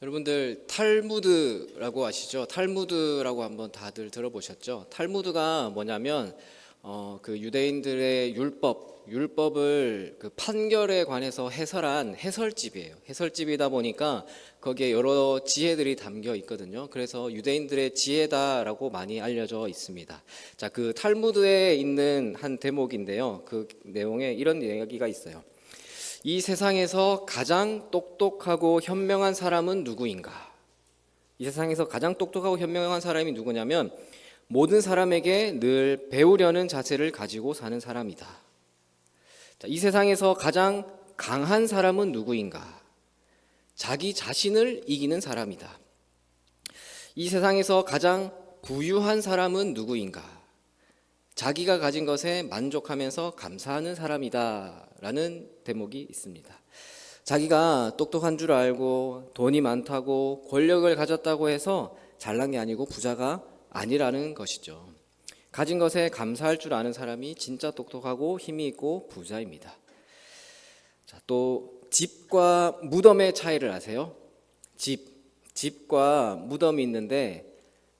여러분들 탈무드라고 아시죠? 탈무드라고 한번 다들 들어보셨죠? 탈무드가 뭐냐면 그 유대인들의 율법을 그 판결에 관해서 해설한 해설집이에요. 해설집이다 보니까 거기에 여러 지혜들이 담겨 있거든요. 그래서 유대인들의 지혜다라고 많이 알려져 있습니다. 자, 그 탈무드에 있는 한 대목인데요. 그 내용에 이런 이야기가 있어요. 이 세상에서 가장 똑똑하고 현명한 사람은 누구인가? 이 세상에서 가장 똑똑하고 현명한 사람이 누구냐면 모든 사람에게 늘 배우려는 자세를 가지고 사는 사람이다. 자, 이 세상에서 가장 강한 사람은 누구인가? 자기 자신을 이기는 사람이다. 이 세상에서 가장 부유한 사람은 누구인가? 자기가 가진 것에 만족하면서 감사하는 사람이다 라는 대목이 있습니다. 자기가 똑똑한 줄 알고 돈이 많다고 권력을 가졌다고 해서 잘난 게 아니고 부자가 아니라는 것이죠. 가진 것에 감사할 줄 아는 사람이 진짜 똑똑하고 힘이 있고 부자입니다. 자, 또 집과 무덤의 차이를 아세요? 집과 무덤이 있는데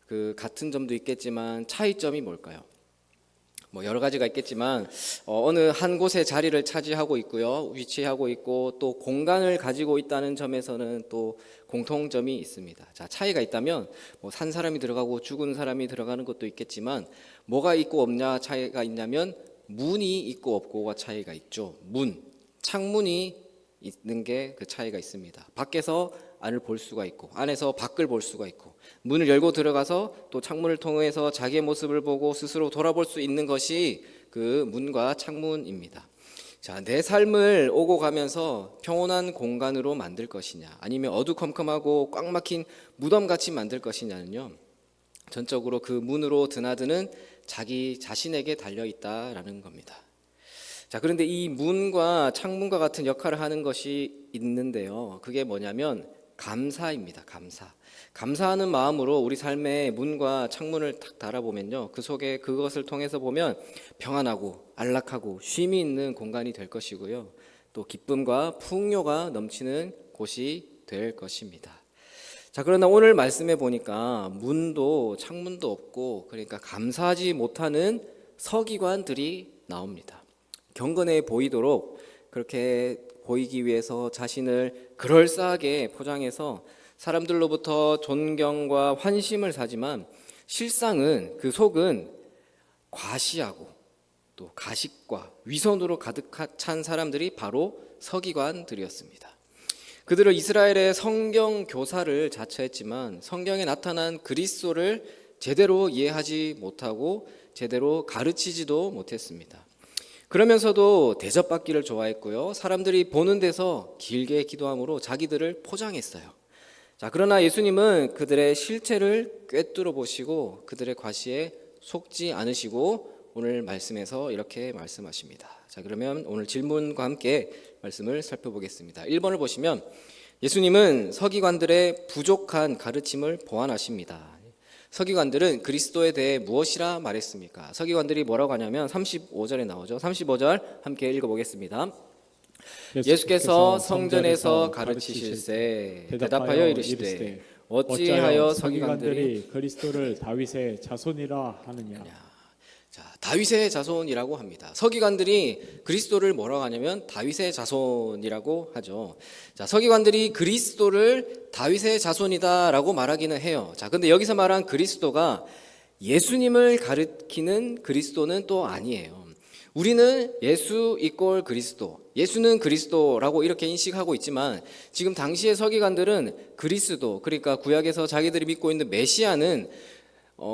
그 같은 점도 있겠지만 차이점이 뭘까요? 뭐 여러 가지가 있겠지만 어느 한 곳에 자리를 차지하고 있고요, 위치하고 있고 또 공간을 가지고 있다는 점에서는 또 공통점이 있습니다. 자, 차이가 있다면 뭐 산 사람이 들어가고 죽은 사람이 들어가는 것도 있겠지만 뭐가 있고 없냐 차이가 있냐면 문이 있고 없고가 차이가 있죠. 창문이 있는 게 그 차이가 있습니다. 밖에서 안을 볼 수가 있고 안에서 밖을 볼 수가 있고 문을 열고 들어가서 또 창문을 통해서 자기의 모습을 보고 스스로 돌아볼 수 있는 것이 그 문과 창문입니다. 자, 내 삶을 오고 가면서 평온한 공간으로 만들 것이냐 아니면 어두컴컴하고 꽉 막힌 무덤같이 만들 것이냐는요, 전적으로 그 문으로 드나드는 자기 자신에게 달려있다라는 겁니다. 자, 그런데 이 문과 창문과 같은 역할을 하는 것이 있는데요, 그게 뭐냐면 감사입니다. 감사하는 마음으로 우리 삶의 문과 창문을 딱 달아보면요, 그 속에 그것을 통해서 보면 평안하고 안락하고 쉼이 있는 공간이 될 것이고요, 또 기쁨과 풍요가 넘치는 곳이 될 것입니다. 자, 그러나 오늘 말씀해 보니까 문도 창문도 없고 그러니까 감사하지 못하는 서기관들이 나옵니다. 경건해 보이도록 그렇게 보이기 위해서 자신을 그럴싸하게 포장해서 사람들로부터 존경과 환심을 사지만 실상은 그 속은 과시하고 또 가식과 위선으로 가득 찬 사람들이 바로 서기관들이었습니다. 그들은 이스라엘의 성경 교사를 자처했지만 성경에 나타난 그리스도를 제대로 이해하지 못하고 제대로 가르치지도 못했습니다. 그러면서도 대접받기를 좋아했고요, 사람들이 보는 데서 길게 기도함으로 자기들을 포장했어요. 자, 그러나 예수님은 그들의 실체를 꿰뚫어 보시고 그들의 과시에 속지 않으시고 오늘 말씀에서 이렇게 말씀하십니다. 자, 그러면 오늘 질문과 함께 말씀을 살펴보겠습니다. 1번을 보시면 예수님은 서기관들의 부족한 가르침을 보완하십니다. 서기관들은 그리스도에 대해 무엇이라 말했습니까? 서기관들이 뭐라고 하냐면 35절에 나오죠. 35절 함께 읽어보겠습니다. 예수께서 성전에서 가르치실세 대답하여 이르시되 어찌하여 서기관들이 그리스도를 다윗의 자손이라 하느냐. 자, 다윗의 자손이라고 합니다. 서기관들이 그리스도를 뭐라고 하냐면 다윗의 자손이라고 하죠. 자, 서기관들이 그리스도를 다윗의 자손이다라고 말하기는 해요. 자, 근데 여기서 말한 그리스도가 예수님을 가리키는 그리스도는 또 아니에요. 우리는 예수 이꼴 그리스도, 예수는 그리스도라고 이렇게 인식하고 있지만 지금 당시의 서기관들은 그리스도, 그러니까 구약에서 자기들이 믿고 있는 메시아는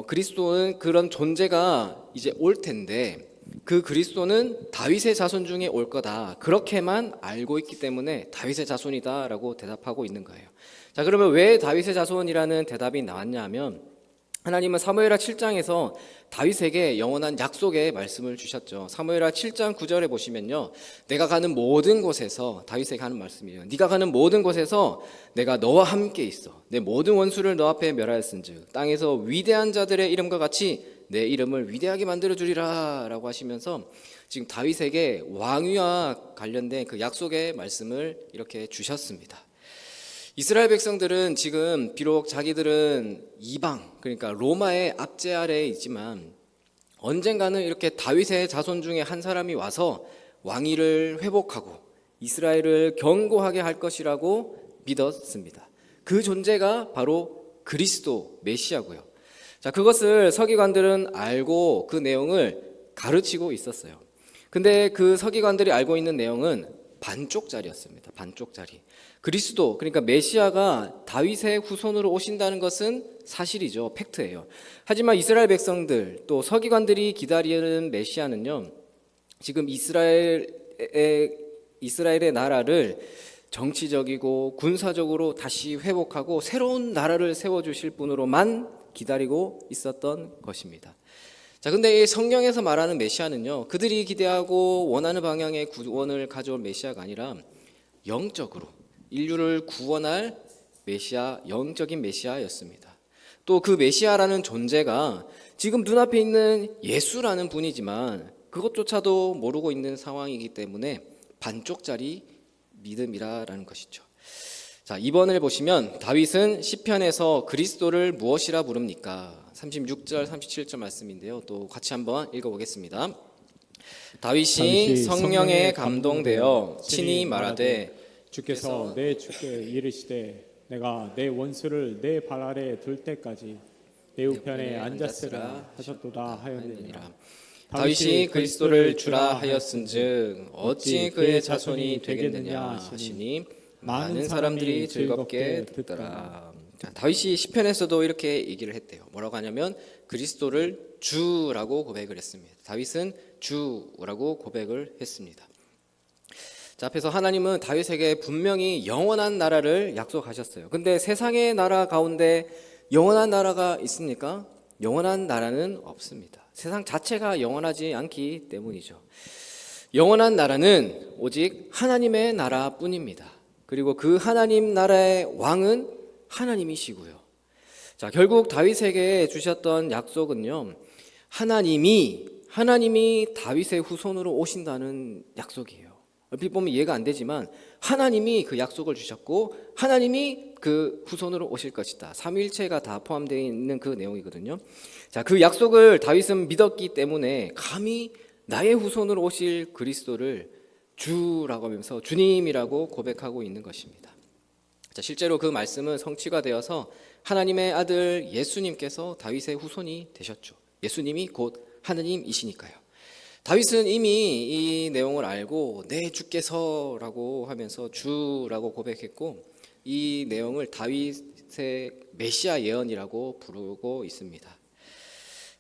그리스도는 그런 존재가 이제 올 텐데 그 그리스도는 다윗의 자손 중에 올 거다, 그렇게만 알고 있기 때문에 다윗의 자손이다라고 대답하고 있는 거예요. 자, 그러면 왜 다윗의 자손이라는 대답이 나왔냐 하면 하나님은 사무엘하 7장에서 다윗에게 영원한 약속의 말씀을 주셨죠. 사무엘하 7장 9절에 보시면요, 내가 가는 모든 곳에서, 다윗에게 하는 말씀이에요. 네가 가는 모든 곳에서 내가 너와 함께 있어 내 모든 원수를 너 앞에 멸하였은즉 땅에서 위대한 자들의 이름과 같이 내 이름을 위대하게 만들어주리라 라고 하시면서 지금 다윗에게 왕위와 관련된 그 약속의 말씀을 이렇게 주셨습니다. 이스라엘 백성들은 지금 비록 자기들은 이방, 그러니까 로마의 압제 아래에 있지만 언젠가는 이렇게 다윗의 자손 중에 한 사람이 와서 왕위를 회복하고 이스라엘을 견고하게 할 것이라고 믿었습니다. 그 존재가 바로 그리스도 메시아고요. 자, 그것을 서기관들은 알고 그 내용을 가르치고 있었어요. 근데 그 서기관들이 알고 있는 내용은 반쪽짜리였습니다. 반쪽짜리. 그리스도, 그러니까 메시아가 다윗의 후손으로 오신다는 것은 사실이죠. 팩트예요. 하지만 이스라엘 백성들 또 서기관들이 기다리는 메시아는요, 지금 이스라엘의 나라를 정치적이고 군사적으로 다시 회복하고 새로운 나라를 세워주실 분으로만 기다리고 있었던 것입니다. 자, 근데 이 성경에서 말하는 메시아는요, 그들이 기대하고 원하는 방향의 구원을 가져올 메시아가 아니라 영적으로 인류를 구원할 메시아, 영적인 메시아였습니다. 또 그 메시아라는 존재가 지금 눈앞에 있는 예수라는 분이지만 그것조차도 모르고 있는 상황이기 때문에 반쪽짜리 믿음이라는 것이죠. 자, 2번을 보시면 다윗은 시편에서 그리스도를 무엇이라 부릅니까? 36절, 37절 말씀인데요. 또 같이 한번 읽어보겠습니다. 다윗이 성령에 감동되어 친히 말하되 주께서 내 주께 이르시되 내가 내 원수를 내 발 아래 둘 때까지 내 우편에 앉았으라 하셨도다 하였느니라. 다윗이 그리스도를 주라 하였은즉 어찌 그의 자손이 되겠느냐 하시니 많은 사람들이 즐겁게 듣더라. 자, 다윗이 시편에서도 이렇게 얘기를 했대요. 뭐라고 하냐면 그리스도를 주라고 고백을 했습니다. 다윗은 주라고 고백을 했습니다. 자, 앞에서 하나님은 다윗에게 분명히 영원한 나라를 약속하셨어요. 근데 세상의 나라 가운데 영원한 나라가 있습니까? 영원한 나라는 없습니다. 세상 자체가 영원하지 않기 때문이죠. 영원한 나라는 오직 하나님의 나라뿐입니다. 그리고 그 하나님 나라의 왕은 하나님이시고요. 자, 결국 다윗에게 주셨던 약속은요, 하나님이 다윗의 후손으로 오신다는 약속이에요. 얼핏 보면 이해가 안 되지만 하나님이 그 약속을 주셨고 하나님이 그 후손으로 오실 것이다. 삼위일체가 다 포함되어 있는 그 내용이거든요. 자, 그 약속을 다윗은 믿었기 때문에 감히 나의 후손으로 오실 그리스도를 주라고 하면서 주님이라고 고백하고 있는 것입니다. 자, 실제로 그 말씀은 성취가 되어서 하나님의 아들 예수님께서 다윗의 후손이 되셨죠. 예수님이 곧 하느님이시니까요. 다윗은 이미 이 내용을 알고 내 주께서라고 하면서 주라고 고백했고 이 내용을 다윗의 메시아 예언이라고 부르고 있습니다.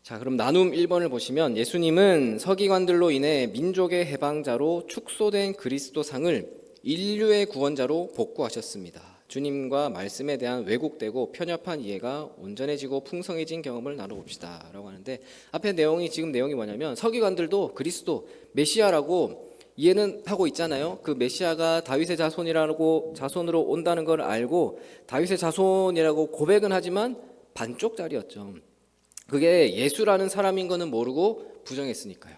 자, 그럼 나눔 1번을 보시면 예수님은 서기관들로 인해 민족의 해방자로 축소된 그리스도상을 인류의 구원자로 복구하셨습니다. 주님과 말씀에 대한 왜곡되고 편협한 이해가 온전해지고 풍성해진 경험을 나눠봅시다 라고 하는데, 앞에 내용이 지금 내용이 뭐냐면 서기관들도 그리스도 메시아라고 이해는 하고 있잖아요. 그 메시아가 다윗의 자손으로 온다는 걸 알고 다윗의 자손이라고 고백은 하지만 반쪽짜리였죠. 그게 예수라는 사람인 거는 모르고 부정했으니까요.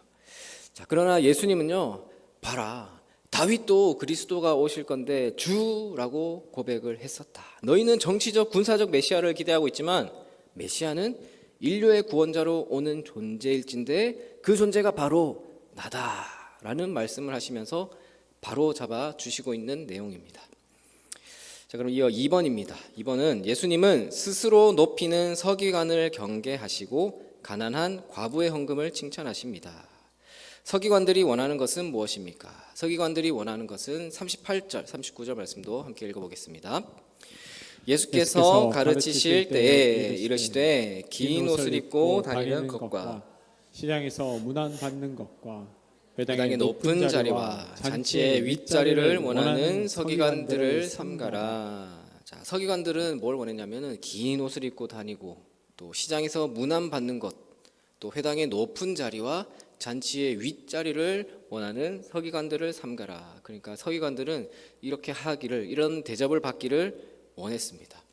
자, 그러나 예수님은요, 봐라, 다윗도 그리스도가 오실 건데 주라고 고백을 했었다. 너희는 정치적 군사적 메시아를 기대하고 있지만 메시아는 인류의 구원자로 오는 존재일진데 그 존재가 바로 나다라는 말씀을 하시면서 바로 잡아 주시고 있는 내용입니다. 자, 그럼 이어 2번입니다. 2번은 예수님은 스스로 높이는 서기관을 경계하시고 가난한 과부의 헌금을 칭찬하십니다. 서기관들이 원하는 것은 무엇입니까? 서기관들이 원하는 것은 38절, 39절 말씀도 함께 읽어보겠습니다. 예수께서 가르치실 때에 이르시되 긴 옷을 입고 다니는 것과 시장에서 문안받는 것과 회당의 높은 자리와 잔치의 윗자리를 원하는 서기관들을 삼가라. 자, 서기관들은 뭘 원했냐면은 긴 옷을 입고 다니고 또 시장에서 문안받는 것, 또 회당의 높은 자리와 잔치의 윗자리를 원하는 서기관들을 삼가라. 그러니까 서기관들은 이렇게 하기를, 이런 대접을 받기를 원했습니다.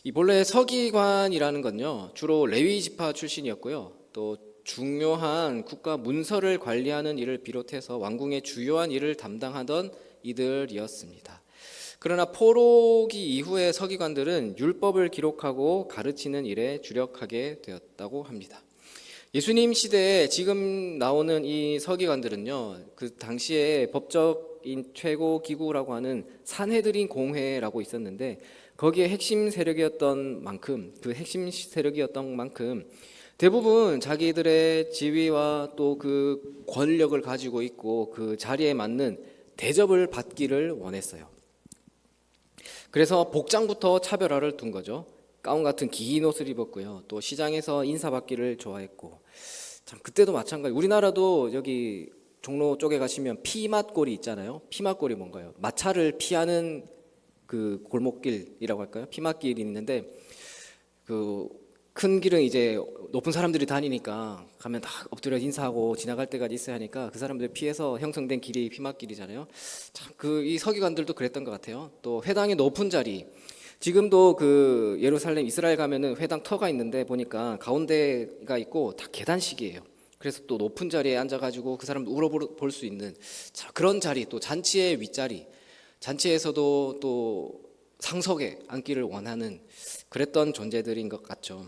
이 본래 서기관이라는 건요, 주로 레위 지파 출신이었고요, 또 중요한 국가 문서를 관리하는 일을 비롯해서 왕궁의 주요한 일을 담당하던 이들이었습니다. 그러나 포로기 이후의 서기관들은 율법을 기록하고 가르치는 일에 주력하게 되었다고 합니다. 예수님 시대에 지금 나오는 이 서기관들은요, 그 당시에 법적인 최고 기구라고 하는 산헤드린 공회라고 있었는데 거기에 핵심 세력이었던 만큼 대부분 자기들의 지위와 또 그 권력을 가지고 있고 그 자리에 맞는 대접을 받기를 원했어요. 그래서 복장부터 차별화를 둔 거죠. 가운 같은 긴 옷을 입었고요. 또 시장에서 인사받기를 좋아했고, 참 그때도 마찬가지. 우리나라도 여기 종로 쪽에 가시면 피맛골이 있잖아요. 피맛골이 뭔가요? 마차를 피하는 그 골목길이라고 할까요? 피맛길이 있는데 그 큰 길은 이제 높은 사람들이 다니니까 가면 다 엎드려 인사하고 지나갈 때까지 있어야 하니까 그 사람들 피해서 형성된 길이 피맛길이잖아요. 참 그 이 서기관들도 그랬던 것 같아요. 또 회당의 높은 자리, 지금도 그 예루살렘 이스라엘 가면은 회당 터가 있는데 보니까 가운데가 있고 다 계단식이에요. 그래서 또 높은 자리에 앉아가지고 그 사람도 울어볼 수 있는 그런 자리, 또 잔치의 윗자리, 잔치에서도 또 상석에 앉기를 원하는 그랬던 존재들인 것 같죠.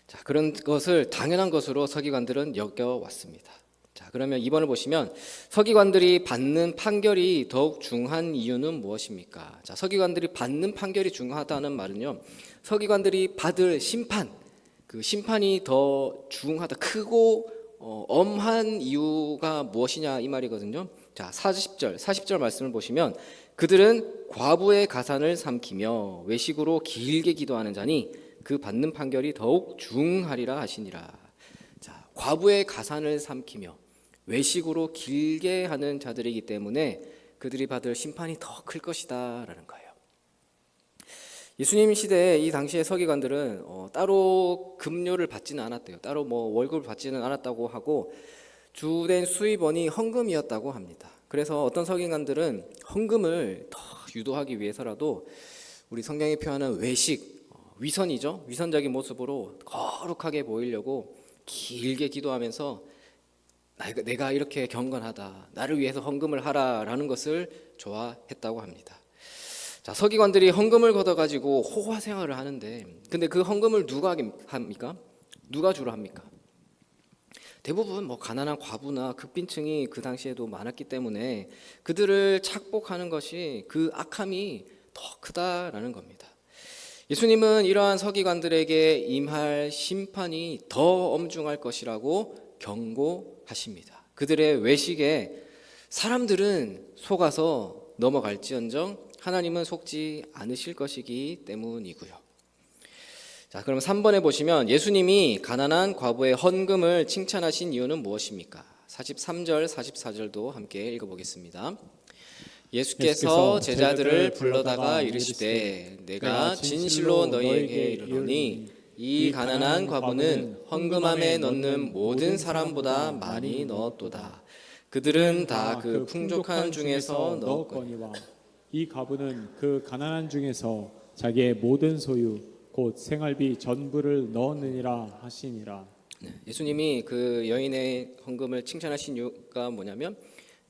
자, 그런 것을 당연한 것으로 서기관들은 여겨왔습니다. 자, 그러면 2번을 보시면 서기관들이 받는 판결이 더욱 중요한 이유는 무엇입니까? 자, 서기관들이 받는 판결이 중요하다는 말은요, 서기관들이 받을 심판, 그 심판이 더 중하다, 크고 엄한 이유가 무엇이냐 이 말이거든요. 자, 40절 말씀을 보시면 그들은 과부의 가산을 삼키며 외식으로 길게 기도하는 자니 그 받는 판결이 더욱 중하리라 하시니라. 자, 과부의 가산을 삼키며 외식으로 길게 하는 자들이기 때문에 그들이 받을 심판이 더 클 것이다라는 거예요. 예수님 시대에 이 당시의 서기관들은 따로 급료를 받지는 않았대요. 따로 뭐 월급을 받지는 않았다고 하고 주된 수입원이 헌금이었다고 합니다. 그래서 어떤 서기관들은 헌금을 더 유도하기 위해서라도 우리 성경이 표현하는 외식, 위선이죠. 위선적인 모습으로 거룩하게 보이려고 길게 기도하면서 내가 이렇게 경건하다, 나를 위해서 헌금을 하라라는 것을 좋아했다고 합니다. 자, 서기관들이 헌금을 걷어가지고 호화 생활을 하는데, 근데 그 헌금을 누가 합니까? 누가 주로 합니까? 대부분 뭐 가난한 과부나 극빈층이 그 당시에도 많았기 때문에 그들을 착복하는 것이 그 악함이 더 크다라는 겁니다. 예수님은 이러한 서기관들에게 임할 심판이 더 엄중할 것이라고 경고하십니다. 그들의 외식에 사람들은 속아서 넘어갈지언정 하나님은 속지 않으실 것이기 때문이고요. 자, 그럼 3번에 보시면 예수님이 가난한 과부의 헌금을 칭찬하신 이유는 무엇입니까? 43절, 44절도 함께 읽어보겠습니다. 예수께서 제자들을 불러다가 이르시되 내가 진실로 너희에게 이르노니 이 가난한 과부는 헌금함에 넣는 모든 사람보다 많이 넣었도다. 그들은 다 그 풍족한 중에서 넣었거니와 이 과부는 그 가난한 중에서 자기의 모든 소유 곧 생활비 전부를 넣었느니라 하시니라. 예수님이 그 여인의 헌금을 칭찬하신 이유가 뭐냐면,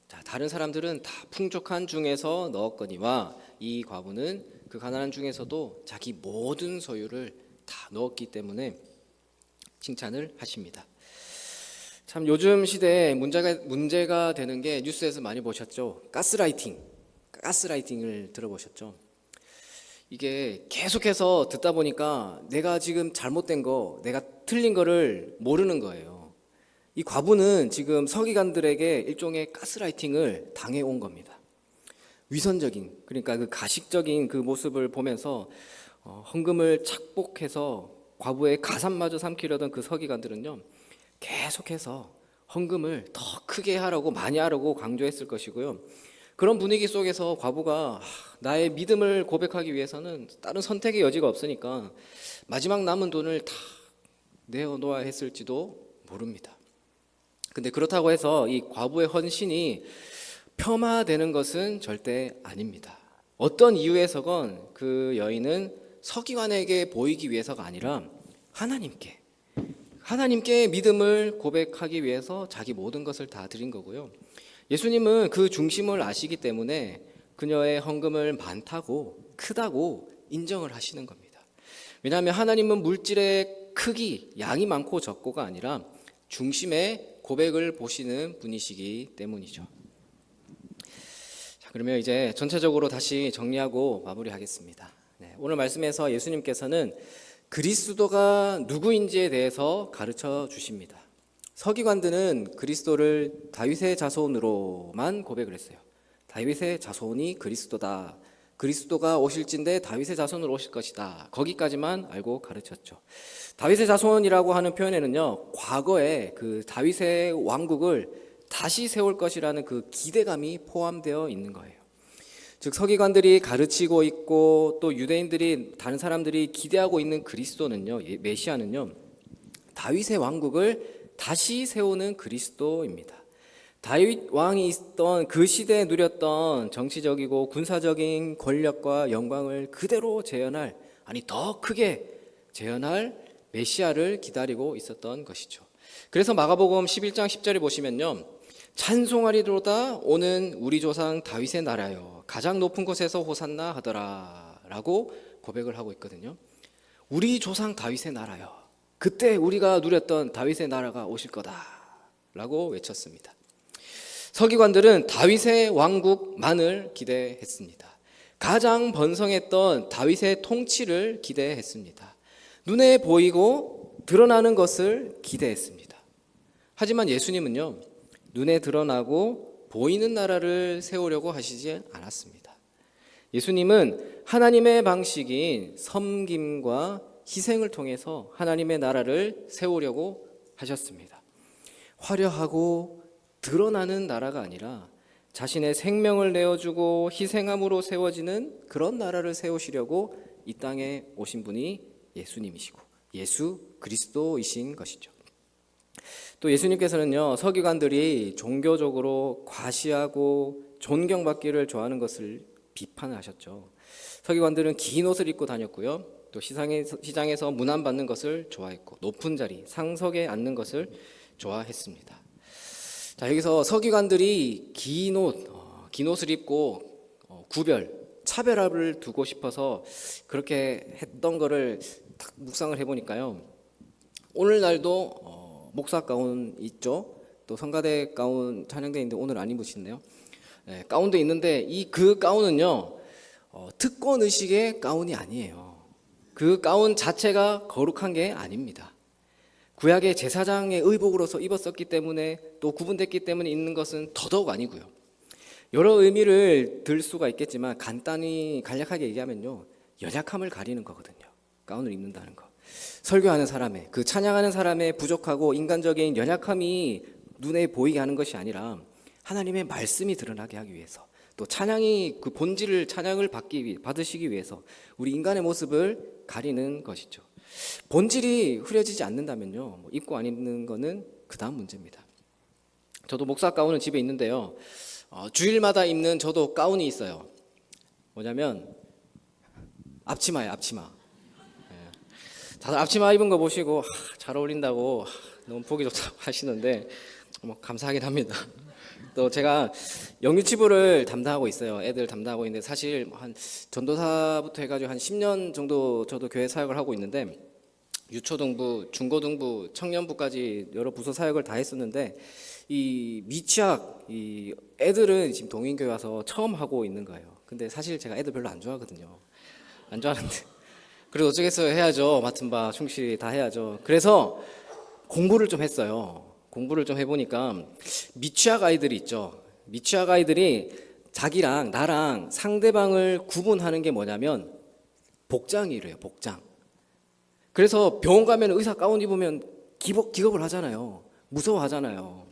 자, 다른 사람들은 다 풍족한 중에서 넣었거니와 이 과부는 그 가난한 중에서도 자기 모든 소유를 다 넣었기 때문에 칭찬을 하십니다. 참 요즘 시대에 문제가 되는 게 뉴스에서 많이 보셨죠. 가스라이팅을 들어보셨죠. 이게 계속해서 듣다 보니까 내가 지금 잘못된 거, 내가 틀린 거를 모르는 거예요. 이 과부는 지금 서기관들에게 일종의 가스라이팅을 당해온 겁니다. 위선적인, 그러니까 그 가식적인 그 모습을 보면서 헌금을 착복해서 과부의 가산마저 삼키려던 그 서기관들은요, 계속해서 헌금을 더 크게 하라고, 많이 하라고 강조했을 것이고요. 그런 분위기 속에서 과부가 나의 믿음을 고백하기 위해서는 다른 선택의 여지가 없으니까 마지막 남은 돈을 다 내어놓아야 했을지도 모릅니다. 근데 그렇다고 해서 이 과부의 헌신이 폄하되는 것은 절대 아닙니다. 어떤 이유에서건 그 여인은 서기관에게 보이기 위해서가 아니라 하나님께 믿음을 고백하기 위해서 자기 모든 것을 다 드린 거고요. 예수님은 그 중심을 아시기 때문에 그녀의 헌금을 많다고 크다고 인정을 하시는 겁니다. 왜냐하면 하나님은 물질의 크기, 양이 많고 적고가 아니라 중심의 고백을 보시는 분이시기 때문이죠. 자, 그러면 이제 전체적으로 다시 정리하고 마무리하겠습니다. 오늘 말씀에서 예수님께서는 그리스도가 누구인지에 대해서 가르쳐 주십니다. 서기관들은 그리스도를 다윗의 자손으로만 고백을 했어요. 다윗의 자손이 그리스도다. 그리스도가 오실진데 다윗의 자손으로 오실 것이다. 거기까지만 알고 가르쳤죠. 다윗의 자손이라고 하는 표현에는요, 과거에 그 다윗의 왕국을 다시 세울 것이라는 그 기대감이 포함되어 있는 거예요. 즉 서기관들이 가르치고 있고 또 유대인들이 다른 사람들이 기대하고 있는 그리스도는요, 메시아는요, 다윗의 왕국을 다시 세우는 그리스도입니다. 다윗 왕이 있던 그 시대에 누렸던 정치적이고 군사적인 권력과 영광을 그대로 재현할, 아니 더 크게 재현할 메시아를 기다리고 있었던 것이죠. 그래서 마가복음 11장 10절에 보시면요, 찬송하리로다 오는 우리 조상 다윗의 나라여 가장 높은 곳에서 호산나 하더라 라고 고백을 하고 있거든요. 우리 조상 다윗의 나라여, 그때 우리가 누렸던 다윗의 나라가 오실 거다 라고 외쳤습니다. 서기관들은 다윗의 왕국만을 기대했습니다. 가장 번성했던 다윗의 통치를 기대했습니다. 눈에 보이고 드러나는 것을 기대했습니다. 하지만 예수님은요, 눈에 드러나고 보이는 나라를 세우려고 하시지 않았습니다. 예수님은 하나님의 방식인 섬김과 희생을 통해서 하나님의 나라를 세우려고 하셨습니다. 화려하고 드러나는 나라가 아니라 자신의 생명을 내어주고 희생함으로 세워지는 그런 나라를 세우시려고 이 땅에 오신 분이 예수님이시고 예수 그리스도이신 것이죠. 또 예수님께서는요, 서기관들이 종교적으로 과시하고 존경받기를 좋아하는 것을 비판을 하셨죠. 서기관들은 긴 옷을 입고 다녔고요, 또 시장에서 문안받는 것을 좋아했고 높은 자리, 상석에 앉는 것을 좋아했습니다. 자, 여기서 서기관들이 긴 옷을 입고 차별화를 두고 싶어서 그렇게 했던 거를 딱 묵상을 해보니까요, 오늘날도 목사 가운 있죠. 또 성가대 가운 찬양대 있는데 오늘 안 입으시네요. 가운도 있는데 그 가운은요, 특권 의식의 가운이 아니에요. 그 가운 자체가 거룩한 게 아닙니다. 구약의 제사장의 의복으로서 입었었기 때문에 또 구분됐기 때문에 입는 것은 더더욱 아니고요. 여러 의미를 들 수가 있겠지만 간략하게 얘기하면요, 연약함을 가리는 거거든요. 가운을 입는다는 거. 설교하는 사람의, 그 찬양하는 사람의 부족하고 인간적인 연약함이 눈에 보이게 하는 것이 아니라 하나님의 말씀이 드러나게 하기 위해서, 또 찬양이 그 본질을 찬양을 받으시기 위해서 우리 인간의 모습을 가리는 것이죠. 본질이 흐려지지 않는다면요, 입고 안 입는 거는 그 다음 문제입니다. 저도 목사 가운은 집에 있는데요, 주일마다 입는 저도 가운이 있어요. 뭐냐면 앞치마예요, 앞치마. 다들 앞치마 입은 거 보시고 잘 어울린다고 너무 보기 좋다고 하시는데 감사하긴 합니다. 또 제가 영유치부를 담당하고 있어요. 애들 담당하고 있는데 사실 한 전도사부터 해가지고 한 10년 정도 저도 교회 사역을 하고 있는데 유초등부, 중고등부, 청년부까지 여러 부서 사역을 다 했었는데 이 미취학 이 애들은 지금 동인교회 와서 처음 하고 있는 거예요. 근데 사실 제가 애들 별로 안 좋아하거든요. 안 좋아하는데 그래도 어쩌겠어요. 해야죠. 맡은 바 충실히 다 해야죠. 그래서 공부를 좀 했어요. 공부를 좀 해보니까 미취학 아이들이 있죠. 미취학 아이들이 자기랑 나랑 상대방을 구분하는 게 뭐냐면 복장이래요. 복장. 그래서 병원 가면 의사 가운 입으면 기겁을 하잖아요. 무서워하잖아요.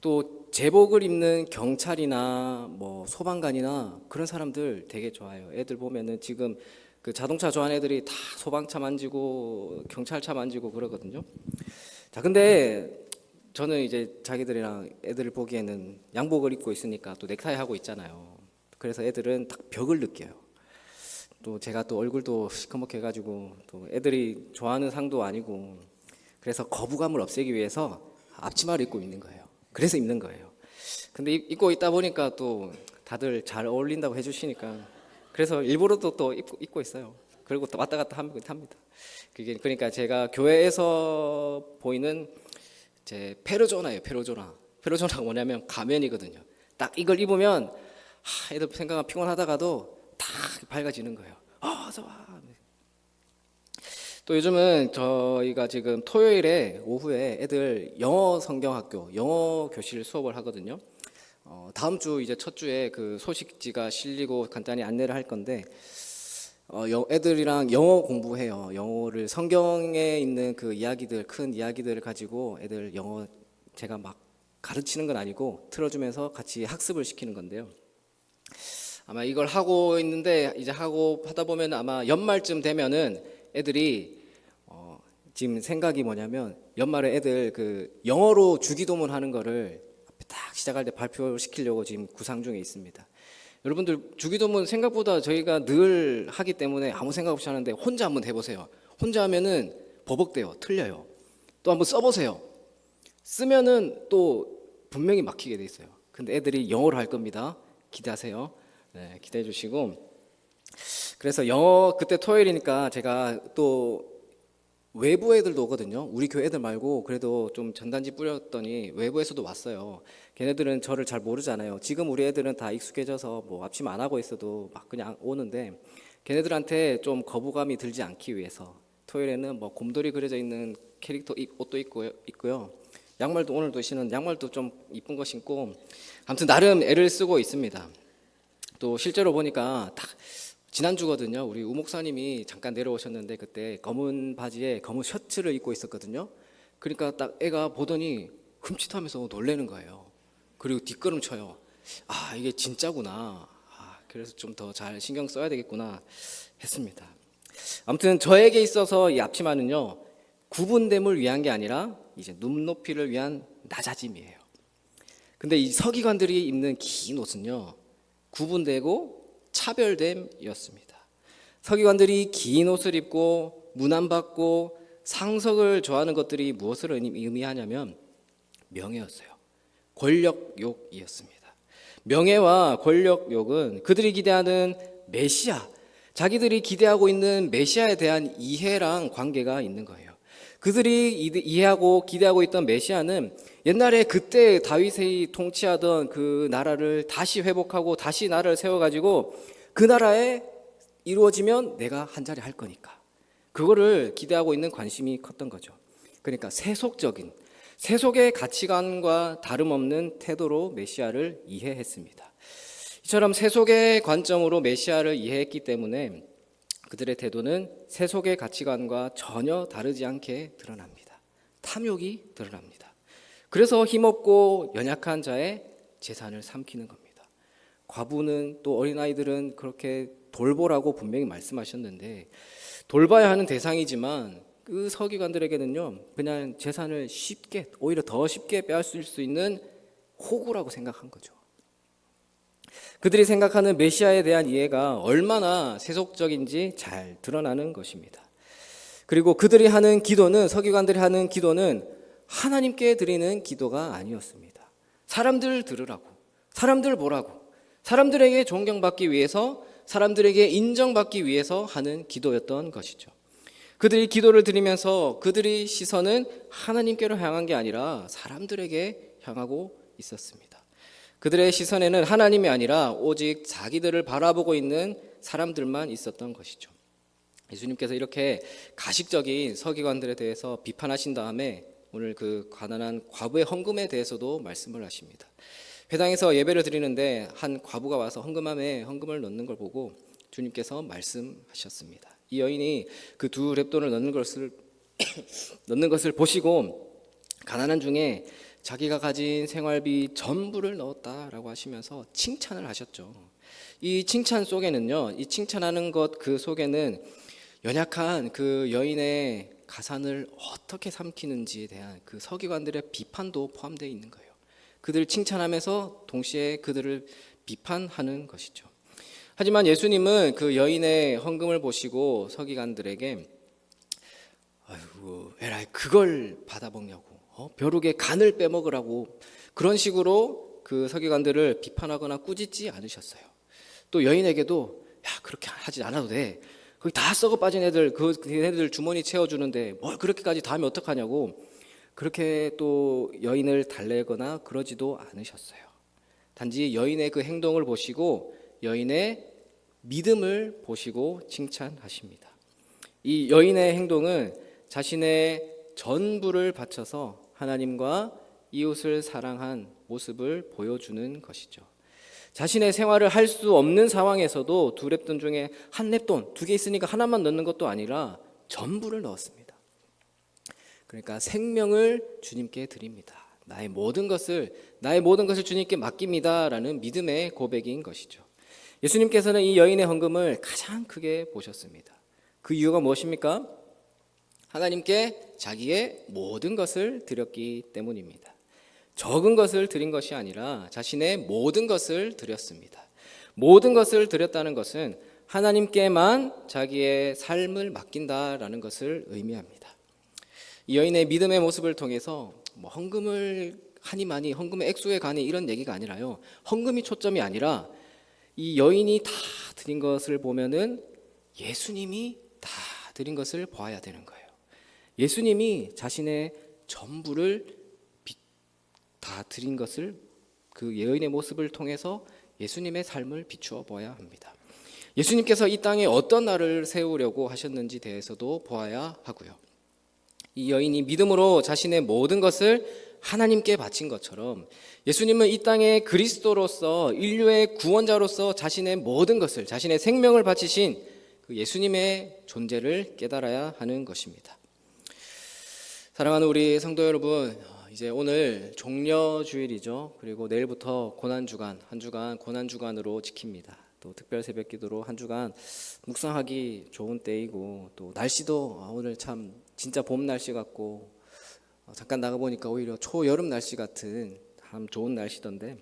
또 제복을 입는 경찰이나 뭐 소방관이나 그런 사람들 되게 좋아해요. 애들 보면은 지금 그 자동차 좋아하는 애들이 다 소방차 만지고 경찰차 만지고 그러거든요. 자, 근데 저는 이제 자기들이랑 애들을 보기에는 양복을 입고 있으니까 또 넥타이 하고 있잖아요. 그래서 애들은 딱 벽을 느껴요. 또 제가 또 얼굴도 시커멓게 해가지고 또 애들이 좋아하는 상도 아니고, 그래서 거부감을 없애기 위해서 앞치마를 입고 있는 거예요. 그래서 입는 거예요. 근데 입고 있다 보니까 또 다들 잘 어울린다고 해주시니까 그래서 일부러도 또 입고 있어요. 그리고 또 왔다 갔다 합니다. 그게 그러니까 제가 교회에서 보이는 제 페르조나예요. 페르조나가 뭐냐면 가면이거든요. 딱 이걸 입으면 애들 생각은 피곤하다가도 딱 밝아지는 거예요. 좋아. 또 요즘은 저희가 지금 토요일에 오후에 애들 영어 성경학교 영어 교실 수업을 하거든요. 다음 주 이제 첫 주에 그 소식지가 실리고 간단히 안내를 할 건데 애들이랑 영어 공부해요. 영어를 성경에 있는 그 이야기들 큰 이야기들을 가지고 애들 영어 제가 막 가르치는 건 아니고 틀어주면서 같이 학습을 시키는 건데요. 아마 이걸 하고 있는데 이제 하고 하다 보면 아마 연말쯤 되면은 애들이 지금 생각이 뭐냐면 연말에 애들 그 영어로 주기도문 하는 거를 딱 시작할 때 발표시키려고 지금 구상 중에 있습니다. 여러분들 주기도문 생각보다 저희가 늘 하기 때문에 아무 생각 없이 하는데 혼자 한번 해보세요. 혼자 하면은 버벅대요. 틀려요. 또 한번 써보세요. 쓰면은 또 분명히 막히게 돼 있어요. 근데 애들이 영어로 할 겁니다. 기대하세요. 네, 기대해 주시고 그래서 영어 그때 토요일이니까 제가 또 외부 애들도 오거든요. 우리 교회 애들 말고 그래도 좀 전단지 뿌렸더니 외부에서도 왔어요. 걔네들은 저를 잘 모르잖아요. 지금 우리 애들은 다 익숙해져서 뭐 앞침 안 하고 있어도 막 그냥 오는데 걔네들한테 좀 거부감이 들지 않기 위해서 토요일에는 뭐 곰돌이 그려져 있는 캐릭터 옷도 있고요. 양말도 오늘도 신은 양말도 좀 이쁜 거 신고 아무튼 나름 애를 쓰고 있습니다. 또 실제로 보니까 딱 지난주거든요. 우리 우 목사님이 잠깐 내려오셨는데 그때 검은 바지에 검은 셔츠를 입고 있었거든요. 그러니까 딱 애가 보더니 흠칫하면서 놀래는 거예요. 그리고 뒷걸음 쳐요. 이게 진짜구나. 그래서 좀 더 잘 신경 써야 되겠구나 했습니다. 아무튼 저에게 있어서 이 앞치마는요 구분됨을 위한 게 아니라 이제 눈높이를 위한 낮아짐이에요. 근데 이 서기관들이 입는 긴 옷은요 구분되고 차별됨이었습니다. 서기관들이 긴 옷을 입고 문안받고 상석을 좋아하는 것들이 무엇을 의미하냐면 명예였어요. 권력욕이었습니다. 명예와 권력욕은 그들이 기대하는 메시아, 자기들이 기대하고 있는 메시아에 대한 이해랑 관계가 있는 거예요. 그들이 이해하고 기대하고 있던 메시아는 옛날에 그때 다윗이 통치하던 그 나라를 다시 회복하고 다시 나라를 세워가지고 그 나라에 이루어지면 내가 한 자리 할 거니까 그거를 기대하고 있는 관심이 컸던 거죠. 그러니까 세속의 가치관과 다름없는 태도로 메시아를 이해했습니다. 이처럼 세속의 관점으로 메시아를 이해했기 때문에 그들의 태도는 세속의 가치관과 전혀 다르지 않게 드러납니다. 탐욕이 드러납니다. 그래서 힘없고 연약한 자의 재산을 삼키는 겁니다. 과부는 또 어린아이들은 그렇게 돌보라고 분명히 말씀하셨는데 돌봐야 하는 대상이지만 그 서기관들에게는요 그냥 재산을 쉽게 오히려 더 쉽게 빼앗을 수 있는 호구라고 생각한 거죠. 그들이 생각하는 메시아에 대한 이해가 얼마나 세속적인지 잘 드러나는 것입니다. 그리고 그들이 하는 기도는 서기관들이 하는 기도는 하나님께 드리는 기도가 아니었습니다. 사람들 들으라고, 사람들 보라고, 사람들에게 존경받기 위해서, 사람들에게 인정받기 위해서 하는 기도였던 것이죠. 그들이 기도를 드리면서 그들의 시선은 하나님께로 향한 게 아니라 사람들에게 향하고 있었습니다. 그들의 시선에는 하나님이 아니라 오직 자기들을 바라보고 있는 사람들만 있었던 것이죠. 예수님께서 이렇게 가식적인 서기관들에 대해서 비판하신 다음에 오늘 그 가난한 과부의 헌금에 대해서도 말씀을 하십니다. 회당에서 예배를 드리는데 한 과부가 와서 헌금함에 헌금을 넣는 걸 보고 주님께서 말씀하셨습니다. 이 여인이 그 두 렙돈을 넣는 것을 보시고 가난한 중에 자기가 가진 생활비 전부를 넣었다라고 하시면서 칭찬을 하셨죠. 이 칭찬 속에는요, 이 칭찬하는 것 그 속에는 연약한 그 여인의 가산을 어떻게 삼키는지에 대한 그 서기관들의 비판도 포함되어 있는 거예요. 그들을 칭찬하면서 동시에 그들을 비판하는 것이죠. 하지만 예수님은 그 여인의 헌금을 보시고 서기관들에게 아이고 에라이 그걸 받아먹냐고 벼룩의 간을 빼먹으라고 그런 식으로 그 서기관들을 비판하거나 꾸짖지 않으셨어요. 또 여인에게도 야 그렇게 하지 않아도 돼. 거기 다 썩어 빠진 애들 그 애들 주머니 채워주는데 뭘 그렇게까지 다 하면 어떡하냐고 그렇게 또 여인을 달래거나 그러지도 않으셨어요. 단지 여인의 그 행동을 보시고 여인의 믿음을 보시고 칭찬하십니다. 이 여인의 행동은 자신의 전부를 바쳐서 하나님과 이웃을 사랑한 모습을 보여주는 것이죠. 자신의 생활을 할 수 없는 상황에서도 두 랩돈 중에 한 랩돈, 2개 있으니까 하나만 넣는 것도 아니라 전부를 넣었습니다. 그러니까 생명을 주님께 드립니다. 나의 모든 것을 주님께 맡깁니다라는 믿음의 고백인 것이죠. 예수님께서는 이 여인의 헌금을 가장 크게 보셨습니다. 그 이유가 무엇입니까? 하나님께 자기의 모든 것을 드렸기 때문입니다. 적은 것을 드린 것이 아니라 자신의 모든 것을 드렸습니다. 모든 것을 드렸다는 것은 하나님께만 자기의 삶을 맡긴다라는 것을 의미합니다. 이 여인의 믿음의 모습을 통해서 헌금을 하니 많이 헌금의 액수에 관해 이런 얘기가 아니라요. 헌금이 초점이 아니라 이 여인이 다 드린 것을 보면은 예수님이 다 드린 것을 보아야 되는 거예요. 예수님이 자신의 전부를 다 드린 것을 그 여인의 모습을 통해서 예수님의 삶을 비추어 보아야 합니다. 예수님께서 이 땅에 어떤 날을 세우려고 하셨는지 대해서도 보아야 하고요. 이 여인이 믿음으로 자신의 모든 것을 하나님께 바친 것처럼 예수님은 이 땅에 그리스도로서 인류의 구원자로서 자신의 모든 것을 자신의 생명을 바치신 그 예수님의 존재를 깨달아야 하는 것입니다. 사랑하는 우리 성도 여러분, 이제 오늘 종려주일이죠. 그리고 내일부터 고난주간, 한 주간 고난주간으로 지킵니다. 또 특별 새벽기도로 한 주간 묵상하기 좋은 때이고 또 날씨도 오늘 참 진짜 봄 날씨 같고 잠깐 나가보니까 오히려 초여름 날씨 같은 참 좋은 날씨던데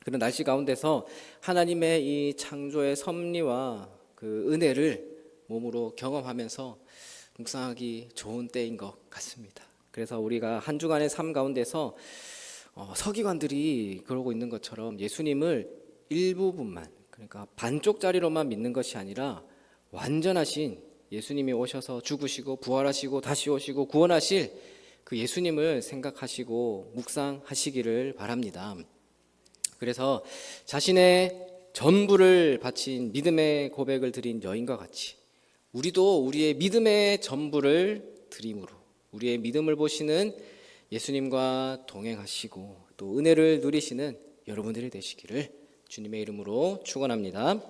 그런 날씨 가운데서 하나님의 이 창조의 섭리와 그 은혜를 몸으로 경험하면서 묵상하기 좋은 때인 것 같습니다. 그래서 우리가 한 주간의 삶 가운데서 서기관들이 그러고 있는 것처럼 예수님을 일부분만 그러니까 반쪽짜리로만 믿는 것이 아니라 완전하신 예수님이 오셔서 죽으시고 부활하시고 다시 오시고 구원하실 그 예수님을 생각하시고 묵상하시기를 바랍니다. 그래서 자신의 전부를 바친 믿음의 고백을 드린 여인과 같이 우리도 우리의 믿음의 전부를 드림으로 우리의 믿음을 보시는 예수님과 동행하시고 또 은혜를 누리시는 여러분들이 되시기를 주님의 이름으로 축원합니다.